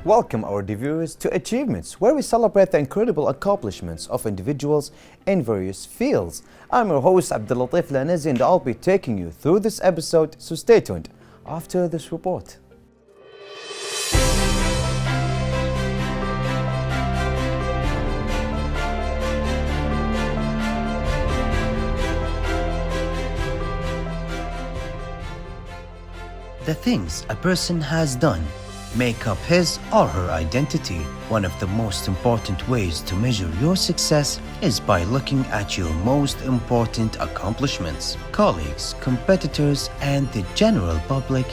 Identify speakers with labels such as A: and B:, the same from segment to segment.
A: Welcome our viewers to Achievements, where we celebrate the incredible accomplishments of individuals in various fields. I'm your host Abdulatif Lanazi and I'll be taking you through this episode, so stay tuned after this report.
B: The things a person has done make up his or her identity. One of the most important ways to measure your success is by looking at your most important accomplishments. Colleagues, competitors, and the general public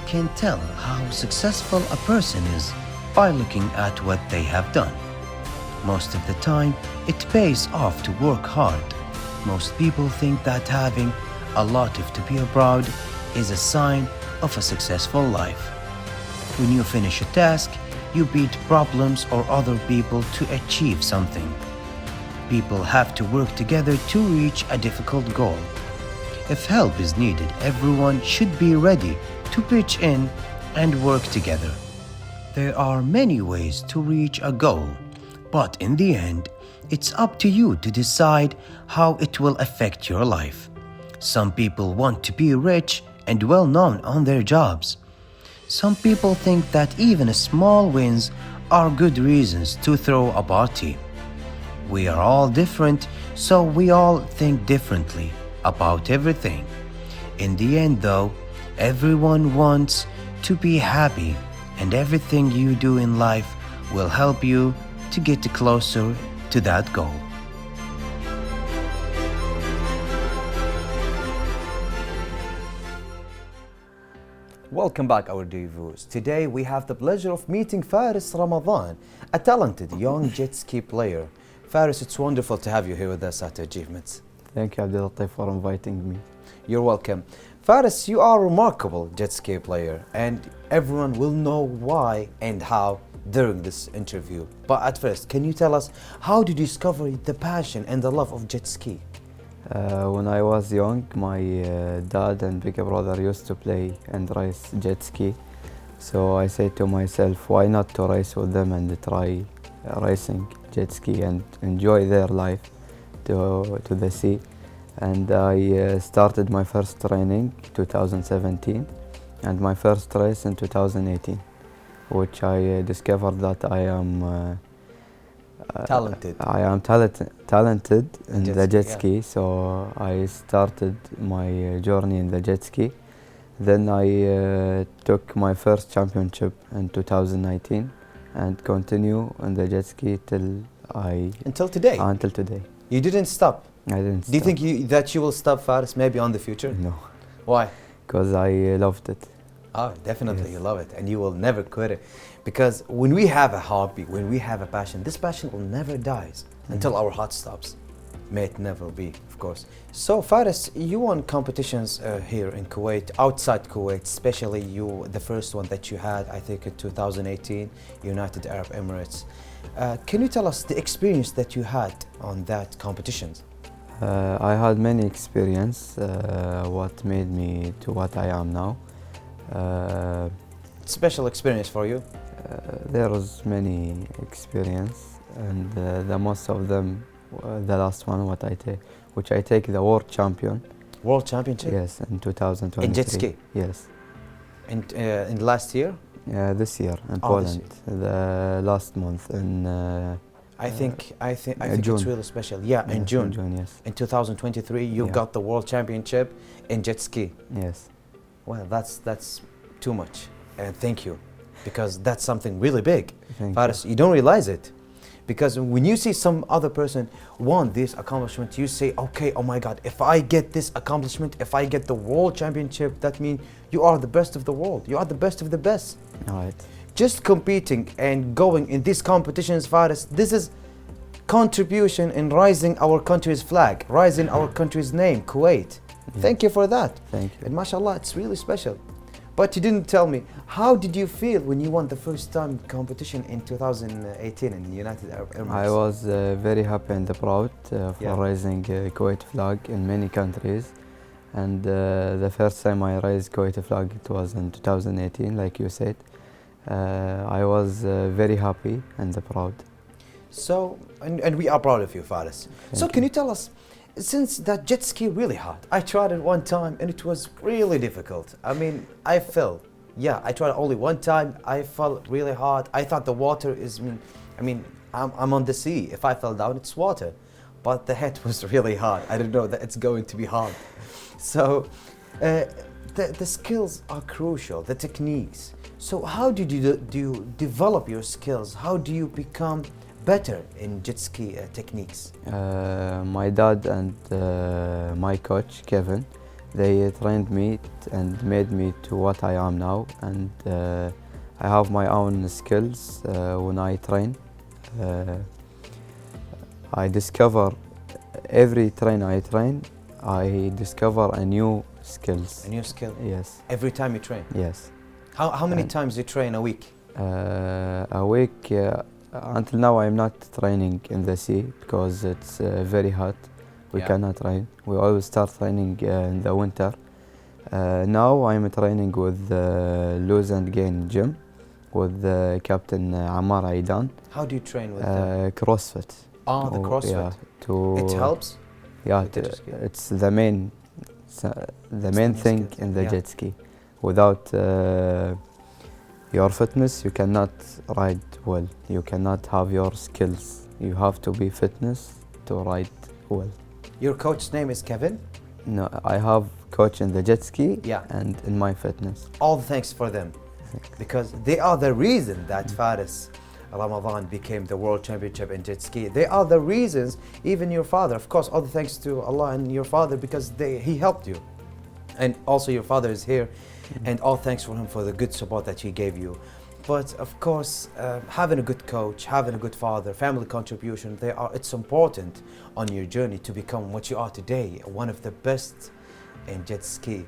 B: can tell how successful a person is by looking at what they have done. Most of the time, it pays off to work hard. Most people think that having a lot to be proud is a sign of a successful life. When you finish a task, you beat problems or other people to achieve something. People have to work together to reach a difficult goal. If help is needed, everyone should be ready to pitch in and work together. There are many ways to reach a goal, but in the end, it's up to you to decide how it will affect your life. Some people want to be rich and well known on their jobs. Some people think that even small wins are good reasons to throw a party. We are all different, so we all think differently about everything. In the end though, everyone wants to be happy, and everything you do in life will help you to get closer to that goal.
A: Welcome back our dear viewers. Today we have the pleasure of meeting Faris Ramadan, a talented young jet ski player. Faris, it's wonderful to have you here with us at Achievements.
C: Thank you, Abdulatif, for inviting me.
A: You're welcome. Faris, you are a remarkable jet ski player and everyone will know why and how during this interview. But at first, can you tell us how did you discover the passion and the love of jet ski?
C: When I was young, my dad and big brother used to play and race jet ski. So I said to myself, why not to race with them and try racing jet ski and enjoy their life to the sea. And I started my first training 2017 and my first race in 2018, which I discovered that I am
A: Talented.
C: I am talented in the jet
A: yeah.
C: ski, so I started my journey in the jet ski. Then I took my first championship in 2019 and continue in the jet ski
A: Until today?
C: Until today.
A: You didn't stop?
C: I didn't
A: Do you
C: stop.
A: think that you will stop, Faris, maybe on the future?
C: No,
A: Why?
C: because I loved it.
A: Oh, definitely,
C: Yes.
A: you love it and you will never quit it. Because when we have a hobby, when we have a passion, this passion will never die until our heart stops. May it never be, of course. So, Faris, you won competitions here in Kuwait, outside Kuwait, especially the first one that you had, I think in 2018, United Arab Emirates. Can you tell us the experience that you had on that competitions?
C: I had many experience, what made me to what I am now.
A: Special experience for you?
C: There was many experience, and the most of them, the last one, which I take the world champion.
A: World Championship?
C: Yes, in 2023.
A: In jet ski?
C: Yes.
A: In last year?
C: This year in
A: Oh, this
C: Poland, the last month in
A: I think
C: June.
A: it's really special. Yeah, in
C: yes,
A: June.
C: In June, yes.
A: In 2023, you
C: Yeah.
A: got the World Championship in jet ski.
C: Yes.
A: Well, that's too much. And thank you, because that's something really big.
C: Thank
A: Faris, you don't realize it. Because when you see some other person won this accomplishment, you say, okay, oh my God, if I get this accomplishment, if I get the World Championship, that means you are the best of the world. You are the best of the best.
C: you. All right.
A: Just competing and going in these competitions, Faris, this is contribution in rising our country's flag, rising our country's name, Kuwait.
C: Yeah.
A: Thank you for that.
C: Thank you.
A: And mashallah, it's really special. But you didn't tell me, how did you feel when you won the first time competition in 2018 in the United Arab Emirates?
C: I was very happy and proud for
A: Yeah.
C: raising Kuwait flag in many countries. And the first time I raised Kuwait flag, it was in 2018, like you said. I was very happy and proud.
A: So, and we are proud of you, Faris. So,
C: Thank
A: can you tell us, since that jet ski really hard, I tried it one time and it was really difficult. I mean, I fell. Yeah, I tried it only one time. I fell really hard. I thought the water is, I'm on the sea. If I fell down, it's water. But the head was really hard. I didn't know that it's going to be hard. So, the skills are crucial, the techniques. So, how do you develop your skills? How do you become better in jet ski techniques?
C: My dad and my coach Kevin, they trained me and made me to what I am now, and I have my own skills when I train. I discover every train I train, I discover a new skills.
A: A new skill?
C: Yes.
A: Every time you train?
C: Yes.
A: How many
C: And
A: times you train a week?
C: a week. Until now, I'm not training in the sea because it's very hot. We
A: Yeah.
C: cannot train. We always start training in the winter. Now I'm training with Lose and Gain Gym with Captain Ammar Aidan.
A: How do you train with them?
C: CrossFit.
A: The
C: Oh,
A: CrossFit.
C: Yeah, to
A: It helps?
C: Yeah,
A: with the jet ski?
C: it's the main, the main
A: main
C: thing
A: skills,
C: in the
A: yeah.
C: jet ski. Without your fitness, you cannot ride well. You cannot have your skills. You have to be fitness to ride well.
A: Your coach's name is Kevin?
C: No, I have coach in the jet ski
A: Yeah.
C: and in my fitness.
A: All the thanks for them. Because they are the reason that Faris Ramadan became the world championship in jet ski. They are the reasons, even your father, of course, all the thanks to Allah and your father because he helped you. And also your father is here, and all thanks for him for the good support that he gave you. But of course, having a good coach, having a good father, family contribution, it's important on your journey to become what you are today, one of the best in jet ski.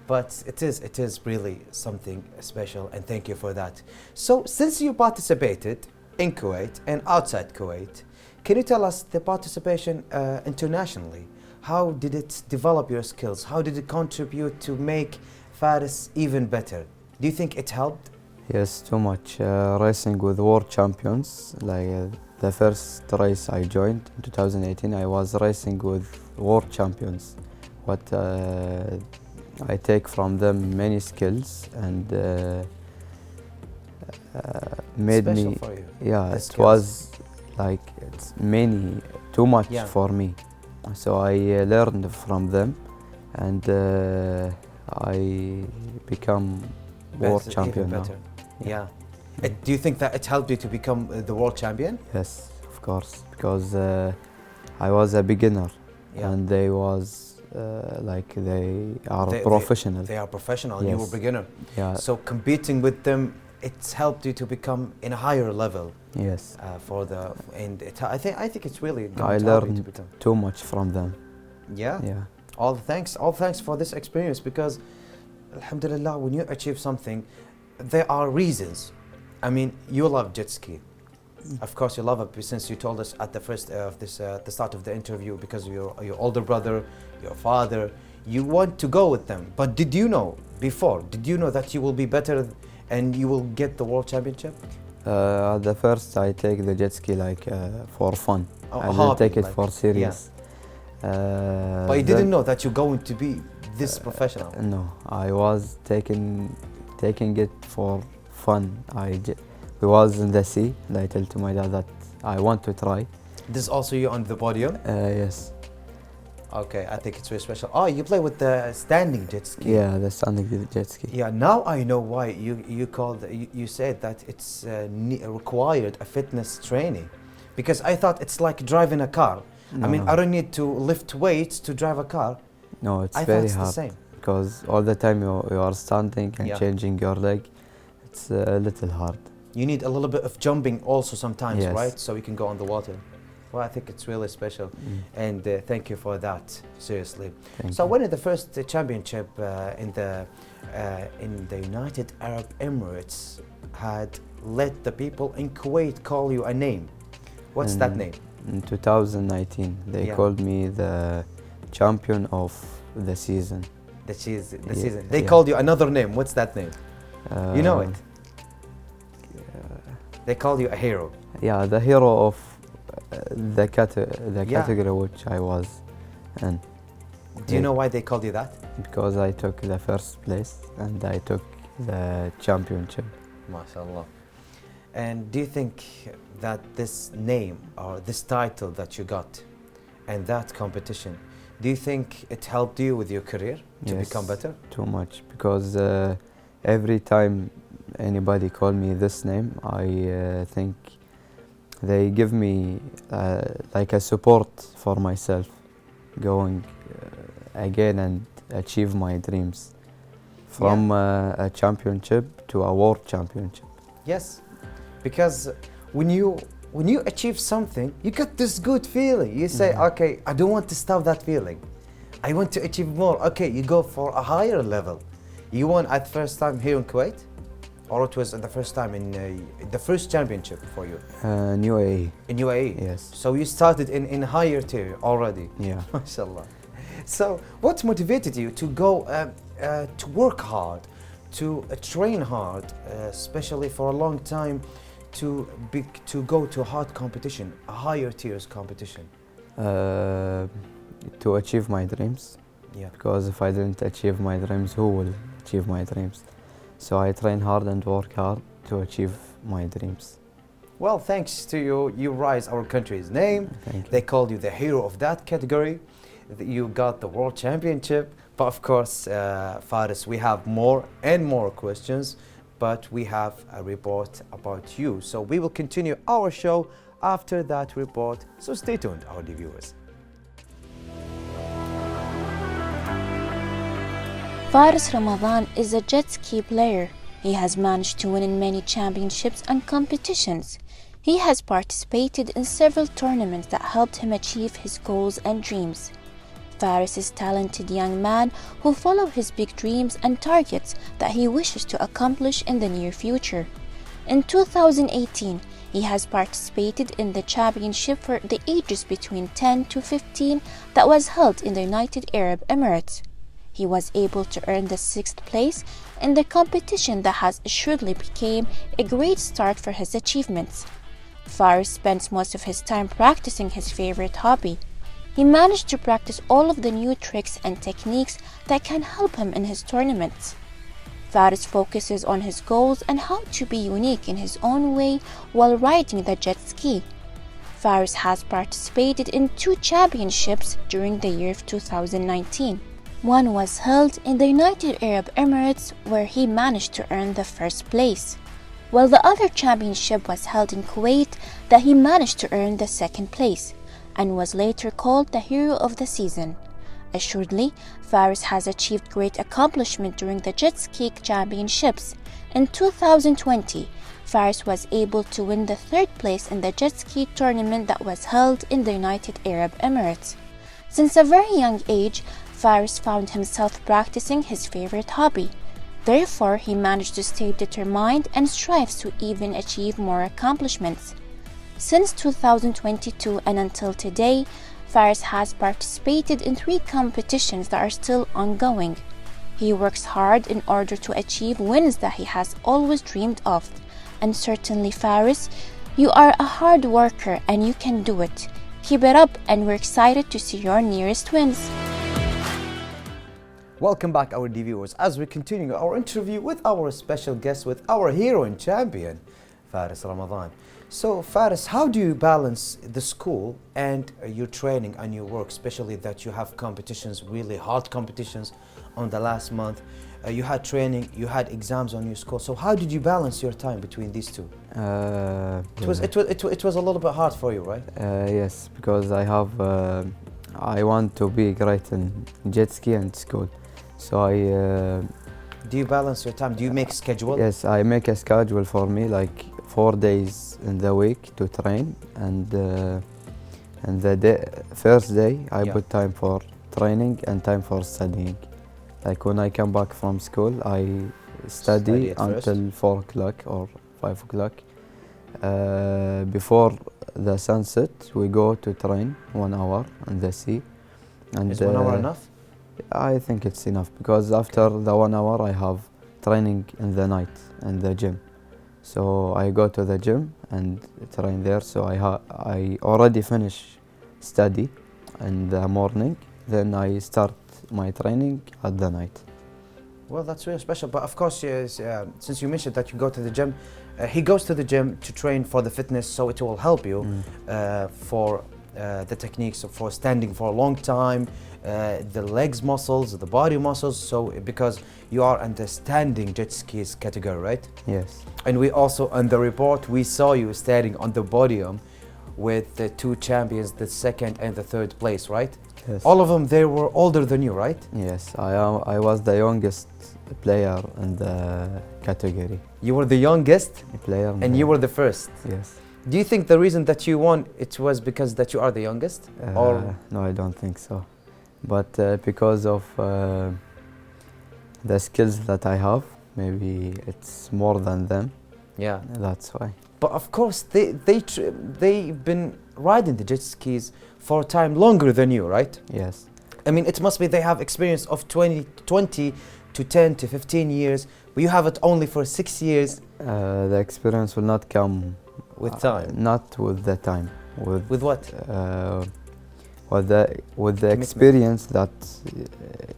A: But it is really something special, and thank you for that. So since you participated in Kuwait and outside Kuwait, can you tell us the participation internationally? How did it develop your skills? How did it contribute to make Faris even better? Do you think it helped?
C: Yes, too much. Racing with world champions. The first race I joined in 2018, I was racing with world champions. What I take from them many skills and made
A: Special
C: me.
A: for you.
C: Yeah,
A: the
C: it
A: skills.
C: was like it's too much
A: Yeah.
C: for me. So I learned from them, and I become world
A: Better,
C: champion
A: even
C: now.
A: better. Yeah. Do you think that it helped you to become the world champion?
C: Yes, of course, because I was a beginner,
A: Yeah.
C: and they was they are professional.
A: They are professional. You were
C: Yes.
A: beginner.
C: Yeah.
A: So competing with them, it's helped you to become in a higher level
C: Yes.
A: I think it's really going
C: I
A: to help you to
C: learned
A: become.
C: too much from them.
A: Yeah.
C: Yeah.
A: All thanks for this experience because, alhamdulillah, when you achieve something, there are reasons. I mean, you love jet ski. Of course, you love it since you told us at the first of this, the start of the interview, because of your older brother, your father, you want to go with them. But did you know before? Did you know that you will be better and you will get the world championship?
C: At the first, I take the jet ski for fun.
A: A
C: I didn't
A: hobby,
C: take it
A: like-
C: for serious.
A: But you didn't know that you're going to be this professional.
C: No, I was taking it for fun. We was in the sea, and I tell to my dad that I want to try.
A: This is also you on the podium.
C: Yes.
A: Okay, I think it's very special. Oh, you play with the standing jet ski.
C: Yeah, the standing jet ski.
A: Yeah, now I know why you said that it's required a fitness training, because I thought it's like driving a car. I mean,
C: No.
A: I don't need to lift weights to drive a car.
C: No, it's
A: I thought
C: very
A: it's the
C: hard
A: same.
C: because all the time you are standing and
A: Yeah.
C: changing your leg. It's a little hard.
A: You need a little bit of jumping also sometimes,
C: Yes.
A: right? So you can go on the water. Well, I think it's really special, and thank you for that. Seriously.
C: Thank
A: So
C: you.
A: when is the first championship in the United Arab Emirates had let the people in Kuwait call you a name? What's that name?
C: In 2019, they
A: Yeah.
C: called me the champion of the season.
A: The
C: Yeah,
A: season. They
C: yeah.
A: called you another name. What's that name? You know it. They call you a hero.
C: Yeah, the hero of the
A: Yeah.
C: category which I was in.
A: Do you know why they called you that?
C: Because I took the first place and I took the championship.
A: MashaAllah. And do you think that this name or this title that you got and that competition, do you think it helped you with your career to
C: Yes,
A: become better?
C: too much, because every time anybody call me this name, I think they give me like a support for myself, going again and achieve my dreams from a championship to a world championship.
A: Yes, because when you achieve something, you get this good feeling. You say, okay, I don't want to stop that feeling. I want to achieve more. Okay, you go for a higher level. You won at first time here in Kuwait, or it was the first time in the first championship for you
C: New UAE.
A: in UAE.
C: Yes.
A: So you started in higher tier already.
C: Yeah.
A: MashaAllah. So what motivated you to go to work hard, to train hard, especially for a long time, to go to a hard competition, a higher tiers competition?
C: To achieve my dreams,
A: Yeah.
C: because if I didn't achieve my dreams, who will achieve my dreams? So I train hard and work hard to achieve my dreams.
A: Well, thanks to you, you rise our country's name.
C: Thank you.
A: They called you the hero of that category. You got the world championship. But of course, Faris, we have more and more questions, but we have a report about you. So we will continue our show after that report. So stay tuned, our dear viewers.
D: Faris Ramadan is a jet ski player. He has managed to win in many championships and competitions. He has participated in several tournaments that helped him achieve his goals and dreams. Faris is a talented young man who follows his big dreams and targets that he wishes to accomplish in the near future. In 2018, he has participated in the championship for the ages between 10 to 15 that was held in the United Arab Emirates. He was able to earn the 6th place in the competition that has assuredly become a great start for his achievements. Faris spends most of his time practicing his favorite hobby. He managed to practice all of the new tricks and techniques that can help him in his tournaments. Faris focuses on his goals and how to be unique in his own way while riding the jet ski. Faris has participated in 2 championships during the year of 2019. One was held in the United Arab Emirates, where he managed to earn the 1st place, while the other championship was held in Kuwait that he managed to earn the 2nd place and was later called the hero of the season. Assuredly, Faris has achieved great accomplishment during the jet ski championships. In 2020, Faris was able to win the 3rd place in the jet ski tournament that was held in the United Arab Emirates. Since a very young age, Faris found himself practicing his favorite hobby. Therefore, he managed to stay determined and strives to even achieve more accomplishments. Since 2022 and until today, Faris has participated in 3 competitions that are still ongoing. He works hard in order to achieve wins that he has always dreamed of. And certainly, Faris, you are a hard worker and you can do it. Keep it up, and we're excited to see your nearest wins.
A: Welcome back, our dear viewers, as we continue our interview with our special guest, with our hero and champion, Faris Ramadan. So, Faris, how do you balance the school and your training and your work, especially that you have competitions, really hard competitions on the last month? You had training, you had exams on your school. So how did you balance your time between these two? It was a little bit hard for you, right?
C: Yes, because I want to be great in jet ski and school. So
A: Do you balance your time? Do you make schedule?
C: yes, I make a schedule for me, like 4 days in the week to train, and the first day I
A: Yeah.
C: put time for training and time for studying. Like when I come back from school, I
A: Study
C: study
A: at first.
C: until 4 o'clock or 5 o'clock. Before the sunset, we go to train 1 hour in the sea. And
A: Is 1 hour enough?
C: I think it's enough, because after the 1 hour I have training in the night in the gym. So I go to the gym and train there. So I already finish study in the morning. Then I start my training at the night.
A: Well, that's really special. But of course, yes, since you mentioned that you go to the gym, he goes to the gym to train for the fitness, so it will help you for the techniques for standing for a long time, the legs muscles, the body muscles. So because you are understanding jet skis category, right?
C: Yes.
A: And we also on the report we saw you standing on the podium with the two champions, the second and the third place, right?
C: Yes.
A: All of them, they were older than you, right?
C: Yes. I was the youngest player in the category.
A: You were the youngest
C: Player.
A: and you were the first.
C: Yes.
A: Do you think the reason that you won it was because that you are the youngest? Or
C: No, I don't think so. But because of the skills that I have, maybe it's more than them.
A: yeah.
C: That's why.
A: But of course they've been riding the jet skis for a time longer than you, right?
C: Yes.
A: I mean, it must be they have experience of 20 to 10 to 15 years, but you have it only for 6 years.
C: The experience will not come
A: With time.
C: not with the time.
A: With what?
C: With the
A: Commitment.
C: experience that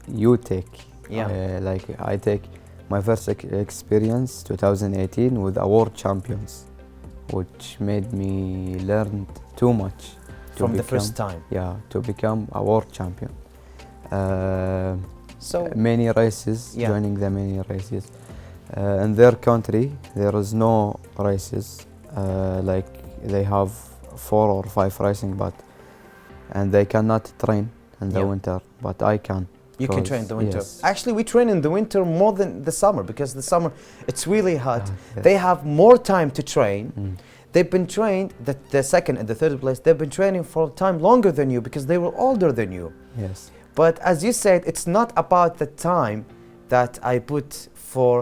C: you take.
A: Yeah.
C: Like I take my first experience 2018 with a world champions, which made me learn too much. to
A: From the
C: become-
A: first time.
C: Yeah, to become a world champion.
A: So
C: Many races,
A: Yeah.
C: joining the many races. In their country, there is no races. Like they have 4 or 5 racing, and they cannot train in the
A: Yeah.
C: winter. But I can.
A: you can train in the winter.
C: Yes.
A: Actually, we train in the winter more than the summer because the summer it's really hot.
C: Yes.
A: They have more time to train.
C: Mm.
A: They've been trained, the second and the third place, they've been training for time longer than you because they were older than you.
C: Yes.
A: But as you said, it's not about the time that I put for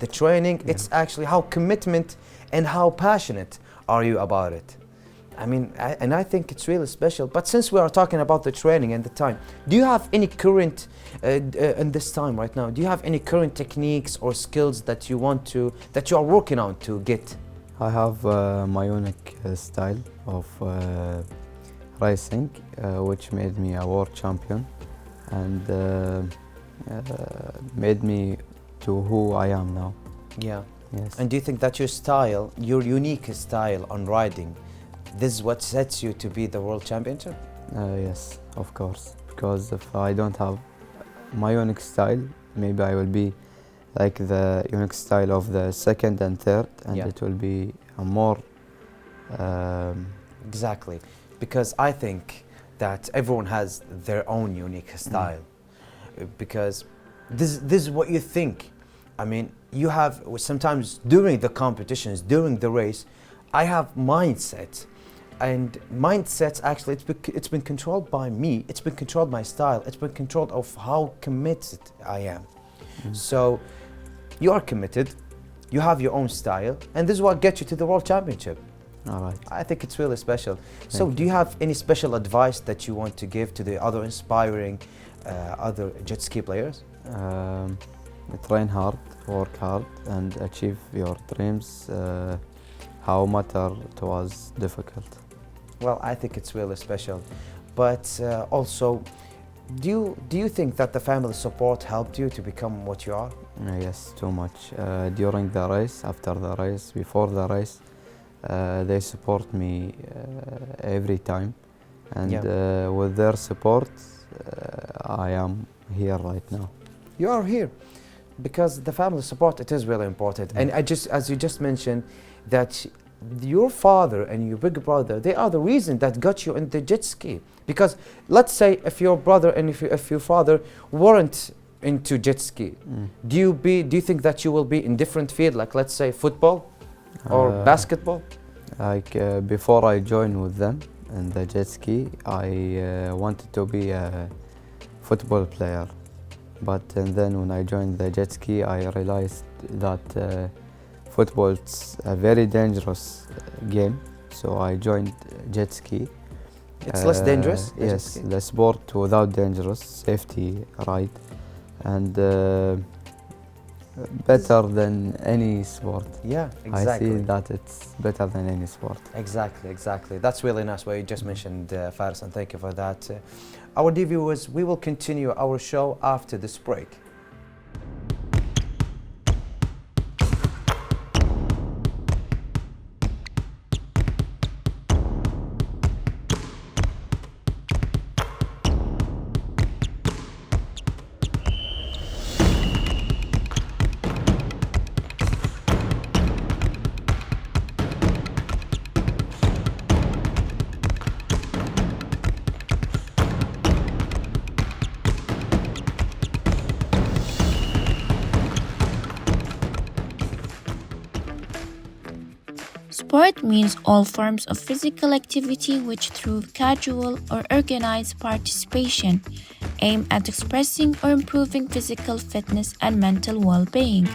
A: the training.
C: Yeah.
A: It's actually how commitment and how passionate are you about it. I mean, and I think it's really special. But since we are talking about the training and the time, do you have any current, in this time right now, do you have any current techniques or skills that you want to, that you are working on to get?
C: I have my unique style of racing, which made me a world champion and made me to who I am now.
A: Yeah.
C: Yes.
A: And do you think that your style, your unique style on riding, this is what sets you to be the world championship?
C: Yes, of course. Because if I don't have my unique style, maybe I will be like the unique style of the second and third, and
A: Yeah.
C: it will be a more.
A: Exactly. Because I think that everyone has their own unique style. Because this is what you think. I mean, you have sometimes during the competitions, during the race, I have mindset. And mindsets actually, it's been controlled by me. It's been controlled by style. It's been controlled of how committed I am. So you are committed. You have your own style, and this is what gets you to the world championship.
C: All right.
A: I think it's really special. So,
C: Thank
A: do you have any special advice that you want to give to the other inspiring, other jet ski players?
C: Train hard, work hard, and achieve your dreams. How matter it was difficult.
A: Well, I think it's really special, but also, do you think that the family support helped you to become what you are?
C: Yes, too much. During the race, after the race, before the race, they support me every time, and
A: Yeah.
C: with their support, I am here right now.
A: You are here because the family support, it is really important. And as you just mentioned, that your father and your big brother, they are the reason that got you in the jet ski. Because let's say if your brother and if your father weren't into jet ski, do you think that you will be in different field, like let's say football or basketball?
C: Like before I joined with them in the jet ski, I wanted to be a football player. But and then when I joined the jet ski, I realized that football is a very dangerous game. So I joined jet ski.
A: It's less dangerous? the jet
C: Yes,
A: ski?
C: the sport without dangerous, safety ride. And Better than any sport.
A: Yeah,
C: I
A: exactly.
C: see that it's better than any sport.
A: Exactly, exactly. That's really nice what you just mentioned, Faris, and thank you for that. Our dear viewers, we will continue our show after this break.
D: Sport means all forms of physical activity which, through casual or organized participation, aim at expressing or improving physical fitness and mental well being.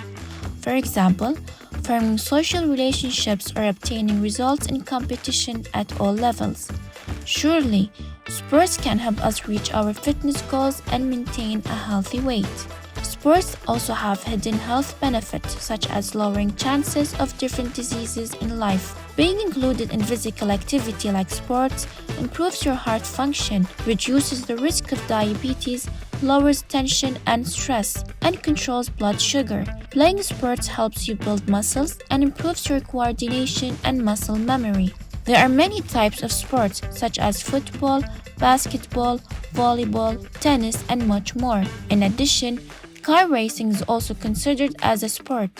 D: For example, forming social relationships or obtaining results in competition at all levels. Surely, sports can help us reach our fitness goals and maintain a healthy weight. Sports also have hidden health benefits such as lowering chances of different diseases in life. Being included in physical activity like sports improves your heart function, reduces the risk of diabetes, lowers tension and stress, and controls blood sugar. Playing sports helps you build muscles and improves your coordination and muscle memory. There are many types of sports such as football, basketball, volleyball, tennis, and much more. In addition, car racing is also considered as a sport.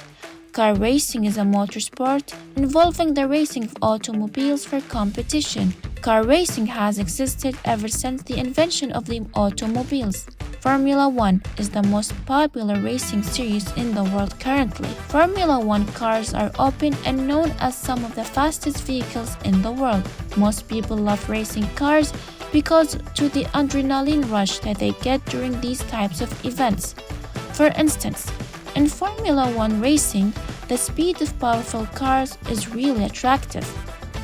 D: Car racing is a motor sport involving the racing of automobiles for competition. Car racing has existed ever since the invention of the automobiles. Formula One is the most popular racing series in the world currently. Formula One cars are open and known as some of the fastest vehicles in the world. Most people love racing cars because to the adrenaline rush that they get during these types of events. For instance, in Formula One racing, the speed of powerful cars is really attractive.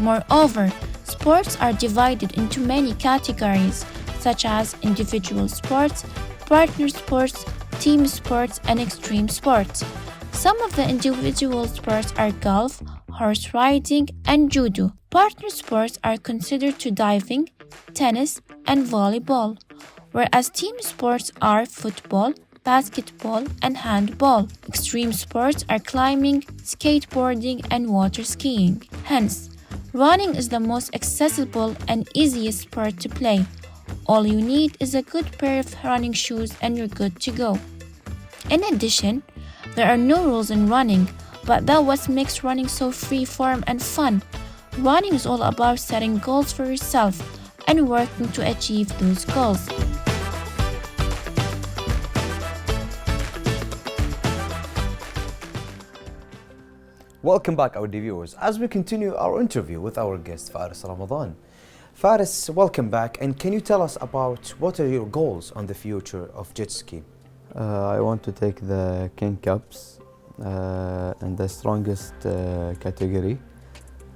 D: Moreover, sports are divided into many categories, such as individual sports, partner sports, team sports, and extreme sports. Some of the individual sports are golf, horse riding, and judo. Partner sports are considered to diving, tennis, and volleyball, whereas team sports are football, basketball, and handball. Extreme sports are climbing, skateboarding, and water skiing. Hence, running is the most accessible and easiest sport to play. All you need is a good pair of running shoes and you're good to go. In addition, there are no rules in running, but that what makes running so free-form and fun. Running is all about setting goals for yourself and working to achieve those goals.
A: Welcome back, our dear viewers, as we continue our interview with our guest, Faris Ramadan. Faris, welcome back, and can you tell us about what are your goals on the future of jet ski?
C: I want to take the King Cups in the strongest category,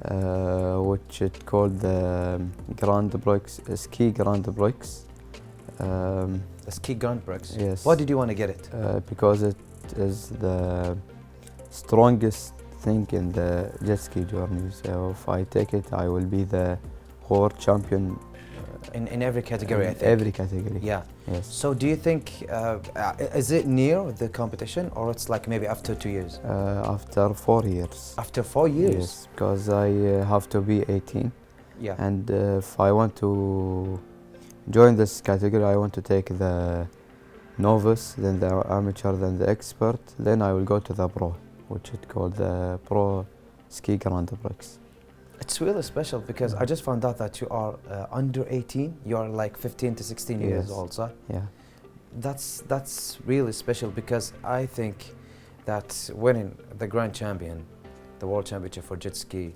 C: which it called the Grand Prix, Ski Grand Prix.
A: The Ski Grand Prix?
C: Yes.
A: Why did you want to get it?
C: Because it is the strongest thing in the jet ski journey. So if I take it, I will be the world champion
A: In every category, I think.
C: every category.
A: Yeah.
C: Yes.
A: So do you think, is it near the competition or it's like maybe after 2 years?
C: After 4 years.
A: After 4 years?
C: Yes, because I have to be 18.
A: Yeah.
C: And if I want to join this category, I want to take the novice, then the amateur, then the expert, then I will go to the pro, which is called the Pro Ski Grand Prix.
A: It's really special because I just found out that you are under 18. You are like 15 to 16 years
C: Yes.
A: old, so
C: Yeah.
A: that's really special because I think that winning the Grand Champion, the World Championship for jet ski,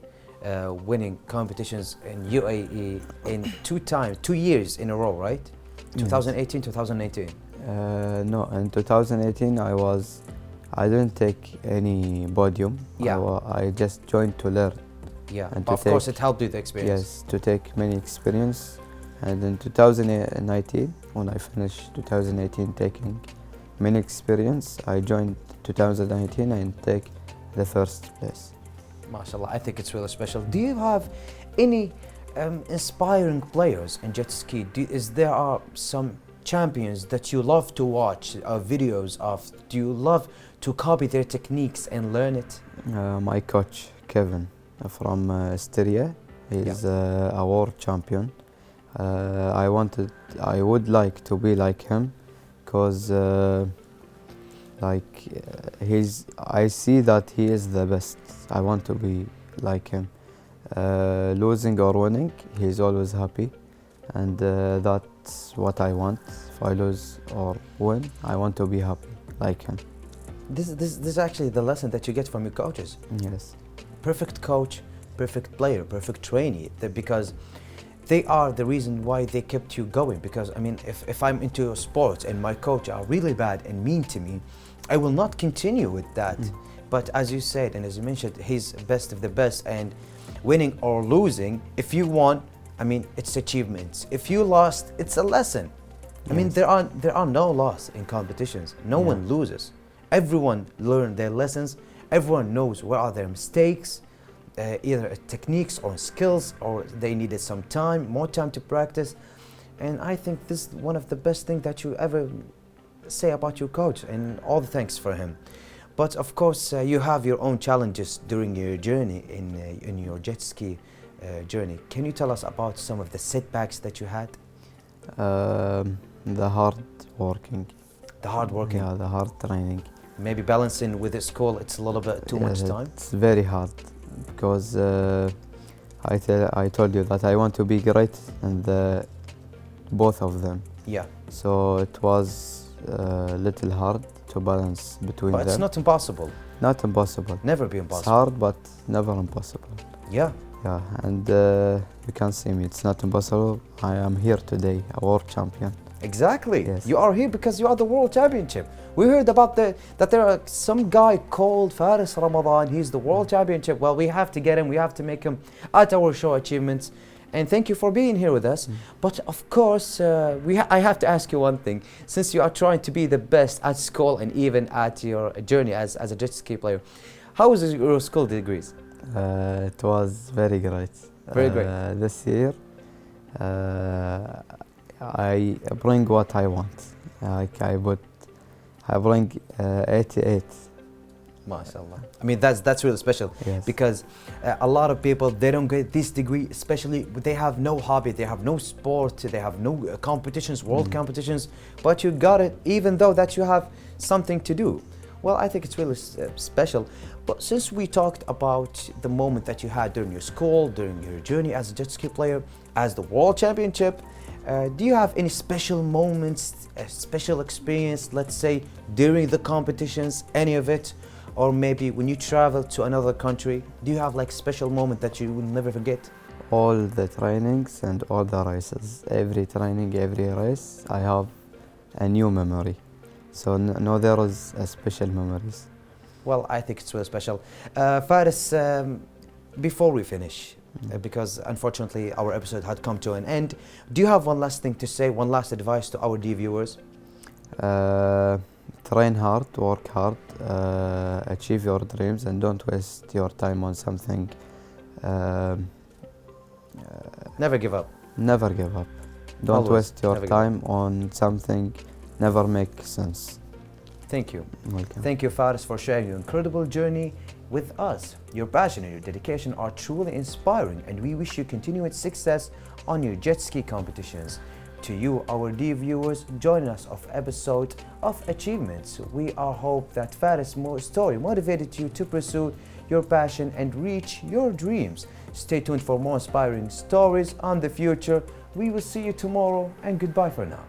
A: winning competitions in UAE in 2 years in a row, right?
C: Yes.
A: 2018, 2019.
C: No, in 2018 I didn't take any podium.
A: Yeah.
C: I just joined to learn.
A: Yeah,
C: And
A: of
C: to
A: course
C: take-
A: it helped you the experience.
C: Yes, to take many experience. And in 2019, when I finished 2018 taking many experience, I joined 2019 and take the first place.
A: MashaAllah, I think it's really special. Do you have any inspiring players in jet ski? Is there are some champions that you love to watch videos of? Do you love to copy their techniques and learn it?
C: My coach, Kevin, from Styria, he's a world champion. I would like to be like him, because I see that he is the best. I want to be like him. Losing or winning, he's always happy, and that's what I want. If I lose or win, I want to be happy like him.
A: This is actually the lesson that you get from your coaches.
C: Yes.
A: Perfect coach, perfect player, perfect trainee, because they are the reason why they kept you going. Because I mean, if I'm into sports and my coach are really bad and mean to me, I will not continue with that. But as you said and as you mentioned, he's best of the best, and winning or losing, if you won, I mean, it's achievements. If you lost, it's a lesson. I mean, there are no loss in competitions. No one loses. Everyone learned their lessons. Everyone knows where are their mistakes, either techniques or skills, or they needed some time, more time to practice. And I think this is one of the best things that you ever say about your coach, and all the thanks for him. But of course, you have your own challenges during your journey in your jet ski journey. Can you tell us about some of the setbacks that you had?
C: The hard working.
A: The hard working.
C: Yeah, the hard training.
A: Maybe balancing with the school, it's a little bit too much time.
C: It's very hard, because I told you that I want to be great in both of them.
A: Yeah.
C: So it was a little hard to balance between
A: But
C: them.
A: it's not impossible.
C: Not impossible.
A: Never be
C: It's
A: impossible.
C: hard, but never impossible.
A: Yeah.
C: Yeah, and you can see me. It's not impossible. I am here today, a world champion.
A: Exactly.
C: Yes.
A: You are here because you are the World Championship. We heard about that there are some guy called Faris Ramadan. He's the World Championship. Well, we have to get him. We have to make him at our show Achievements. And thank you for being here with us. But of course, I have to ask you one thing. Since you are trying to be the best at school and even at your journey as a jet ski player, how was your school degrees?
C: It was very great.
A: Very great.
C: This year, I bring what I want. I bring 88.
A: MashaAllah. I mean, that's really special.
C: Yes.
A: Because a lot of people, they don't get this degree, especially they have no hobby, they have no sport, they have no competitions, world competitions, but you got it even though that you have something to do. Well, I think it's really special. But since we talked about the moment that you had during your school, during your journey as a jet ski player, as the World Championship, do you have any special moments, a special experience, let's say, during the competitions, any of it? Or maybe when you travel to another country, do you have like special moment that you will never forget?
C: All the trainings and all the races. Every training, every race, I have a new memory. So no, there is a special memories.
A: Well, I think it's really special. Faris, before we finish, because unfortunately our episode had come to an end, do you have one last thing to say, one last advice to our dear viewers?
C: Train hard, work hard, achieve your dreams, and don't waste your time on something.
A: Never give up.
C: Never give up. Don't
A: Always,
C: waste your
A: never give up.
C: time on something never make sense.
A: Thank you.
C: Welcome.
A: Thank you, Faris, for sharing your incredible journey with us. Your passion and your dedication are truly inspiring, and we wish you continued success on your jet ski competitions. To you, our dear viewers, join us of episode of Achievements. We are hope that Faris' story motivated you to pursue your passion and reach your dreams. Stay tuned for more inspiring stories on the future. We will see you tomorrow, and goodbye for now.